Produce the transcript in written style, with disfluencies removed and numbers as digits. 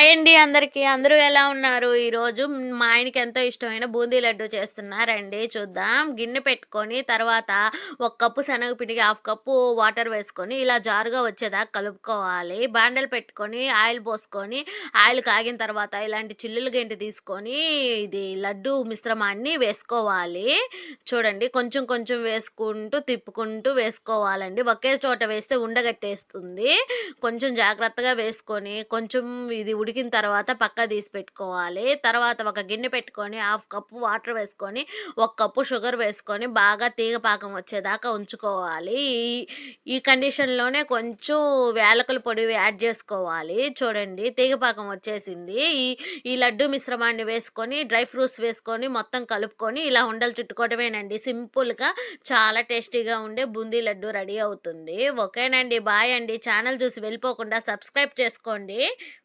Hi అండి అందరికీ. అందరూ ఎలా ఉన్నారు? ఈరోజు మా ఆయనకి ఎంతో ఇష్టమైన బూందీ లడ్డు చేస్తున్నా రండి చూద్దాం. గిన్నె పెట్టుకొని తర్వాత ఒక కప్పు శనగపిండికి హాఫ్ కప్పు వాటర్ వేసుకొని ఇలా జారుగా వచ్చేదాకా కలుపుకోవాలి. బాండెలు పెట్టుకొని ఆయిల్ పోసుకొని ఆయిల్ కాగిన తర్వాత ఇలాంటి చిల్లుల గెంటి తీసుకొని ఇది లడ్డు మిశ్రమాన్ని వేసుకోవాలి. చూడండి కొంచెం కొంచెం వేసుకుంటూ తిప్పుకుంటూ వేసుకోవాలండి. ఒకే చోట వేస్తే ఉండగట్టేస్తుంది. కొంచెం జాగ్రత్తగా వేసుకొని కొంచెం ఇది ఉడికిన తర్వాత పక్కకు తీసి పెట్టుకోవాలి. తర్వాత ఒక గిన్నె పెట్టుకొని హాఫ్ కప్పు వాటర్ వేసుకొని, ఒక కప్పు షుగర్ వేసుకొని బాగా తీగ పాకం వచ్చేదాకా ఉంచుకోవాలి. ఈ ఈ కండిషన్‌లోనే కొంచెం యాలకుల పొడి యాడ్ చేసుకోవాలి. చూడండి తీగ పాకం వచ్చేసింది. ఈ ఈ లడ్డు మిశ్రమాన్ని వేసుకొని, డ్రై ఫ్రూట్స్ వేసుకొని మొత్తం కలుపుకొని ఇలా ఉండలు చుట్టుకోవడమేనండి. సింపుల్‌గా చాలా టేస్టీగా ఉండే బూందీ లడ్డు రెడీ అవుతుంది. ఓకేనండి. బాయ్ అండి. ఛానల్ చూసి వెళ్ళిపోకుండా సబ్స్క్రైబ్ చేసుకోండి.